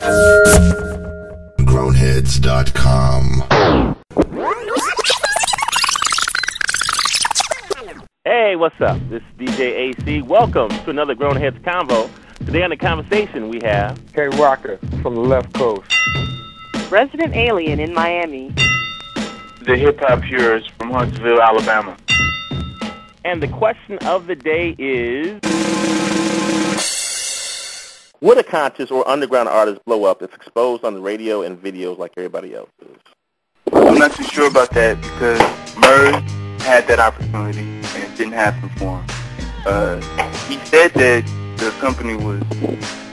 Grownheadz.com. Hey, what's up? This is DJ AC. Welcome to another Grownheadz Convo. Today on the conversation we have K-rocka from the left coast. Resident alien in Miami. The hip-hop purists from Huntsville, Alabama. And the question of the day is, would a conscious or underground artist blow up if exposed on the radio and videos like everybody else is? I'm not too sure about that because Murs had that opportunity and it didn't happen for him. He said that the company was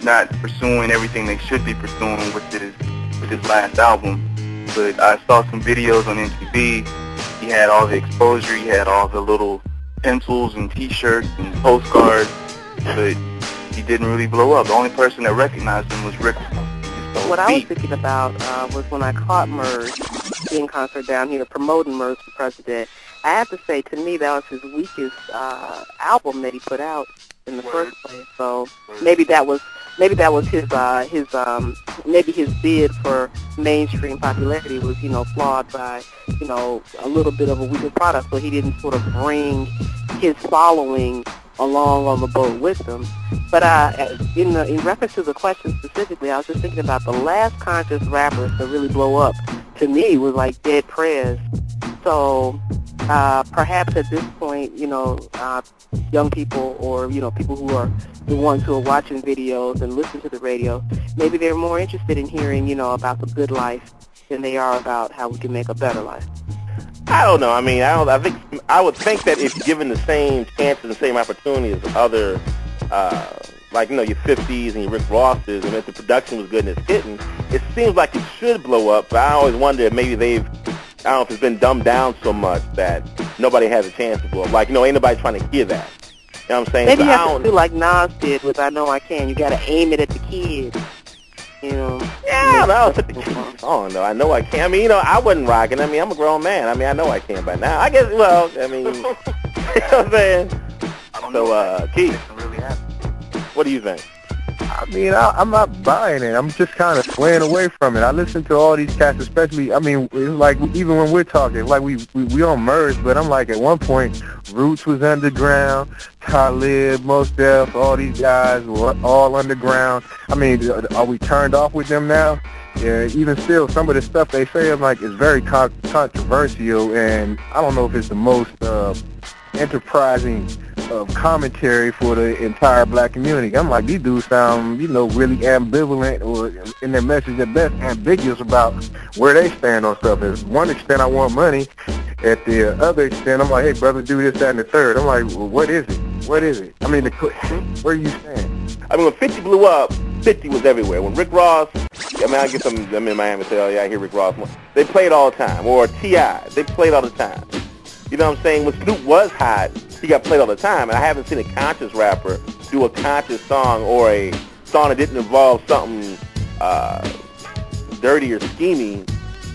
not pursuing everything they should be pursuing with his last album, but I saw some videos on MTV. He had all the exposure, he had all the little pencils and T-shirts and postcards, but he didn't really blow up. The only person that recognized him was Rick. What I was thinking about was when I caught Murs in concert down here promoting Murs for president. I have to say, to me, that was his weakest album that he put out in the first place. So maybe that was his bid for mainstream popularity was, flawed by, a little bit of a weaker product. So he didn't sort of bring his following along on the boat with them. But in reference to the question specifically, I was just thinking about the last conscious rappers to really blow up, to me, was like Dead Prez. So perhaps at this point, young people or, people who are the ones who are watching videos and listen to the radio, maybe they're more interested in hearing, about the good life than they are about how we can make a better life. I don't know. I mean, I would think that if given the same chances and the same opportunity as other, your 50s and your Rick Rosses, and if the production was good and it's hitting, it seems like it should blow up. But I always wonder if maybe I don't know if it's been dumbed down so much that nobody has a chance to blow up. Ain't nobody trying to hear that. You know what I'm saying? Maybe you have to do like Nas did with I Know I Can. You got to aim it at the kids. Yeah, no, it's a song, though. I Know I Can. I mean, I wasn't rocking. I mean, I'm a grown man. I mean, I know I can by now. I guess, you know what I'm saying? So, Keith, what do you think? I mean, I'm not buying it. I'm just kind of swaying away from it. I listen to all these cats, especially, I mean, it's like, even when we're talking, like we on Murs, but I'm like, at one point, Roots was underground, Talib, Mos Def, all these guys were all underground. I mean, are we turned off with them now? Yeah, even still, some of the stuff they say, I'm like, is very controversial, and I don't know if it's the most enterprising commentary for the entire black community. I'm like, these dudes sound, really ambivalent, or in their message at best, ambiguous about where they stand on stuff. At one extent, I want money. At the other extent, I'm like, hey, brother, do this, that, and the third. I'm like, well, what is it? What is it? I mean, where are you stand? I mean, when 50 blew up, 50 was everywhere. When Rick Ross, I get them in Miami say, oh, yeah, I hear Rick Ross. They played all the time. Or T.I., they played all the time. You know what I'm saying? When Snoop was hot, he got played all the time. And I haven't seen a conscious rapper do a conscious song or a song that didn't involve something dirty or scheming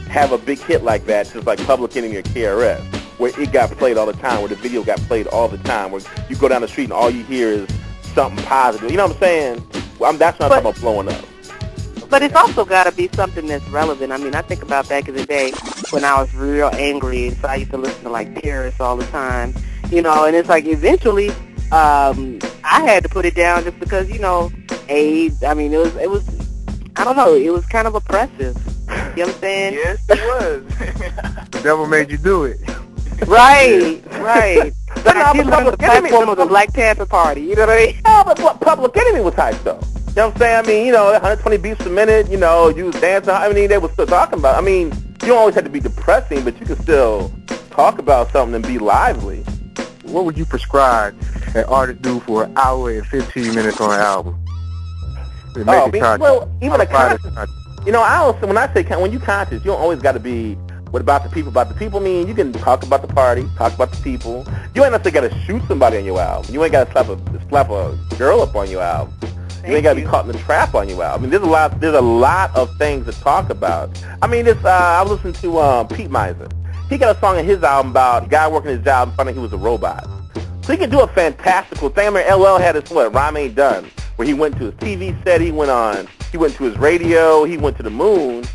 have a big hit like that, just like Public Enemy or KRS, where it got played all the time, where the video got played all the time, where you go down the street and all you hear is something positive. You know what I'm saying? Well, that's not talking about blowing up. But it's also got to be something that's relevant. I mean, I think about back in the day when I was real angry, and so I used to listen to, like, Paris all the time, and it's like eventually I had to put it down just because, AIDS, I mean, it was, I don't know, it was kind of oppressive. You know what I'm saying? Yes, it was. The devil made you do it. Right. But I did learn the platform of the Black Panther Party, you know what I mean? Oh, but Public Enemy was hype, though. You know what I'm saying? I mean, 120 beats a minute, you was dancing. I mean, they were still talking about. I mean, you don't always have to be depressing, but you can still talk about something and be lively. What would you prescribe an artist do for an hour and 15 minutes on an album? Even a conscious. When I say when you conscious, you don't always got to be about the people. About the people, I mean, you can talk about the party, talk about the people. You ain't necessarily got to shoot somebody on your album. You ain't got to slap a girl up on your album. You ain't got to be caught in the trap on your album. I mean, there's a lot of things to talk about. I mean, I was listening to Pete Miser. He got a song in his album about a guy working his job and finding he was a robot. So he can do a fantastical thing. I mean, LL had this, Rhyme Ain't Done, where where he went to his TV set, he went to his radio, he went to the moon.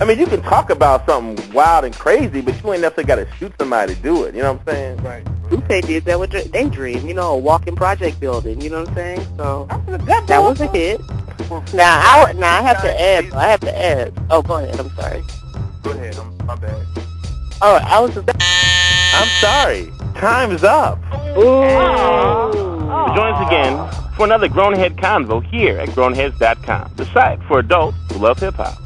I mean, you can talk about something wild and crazy, but you ain't necessarily got to shoot somebody to do it. You know what I'm saying? Right. Lupe did that with Daydream, you know, a walking project building. You know what I'm saying? So that was a hit. Now I have to add. Oh, go ahead. I'm sorry. Go ahead. My bad. Oh, I was just... I'm sorry. Time's up. Ooh. Join us again for another Grownhead Convo here at Grownheadz.com, the site for adults who love hip-hop.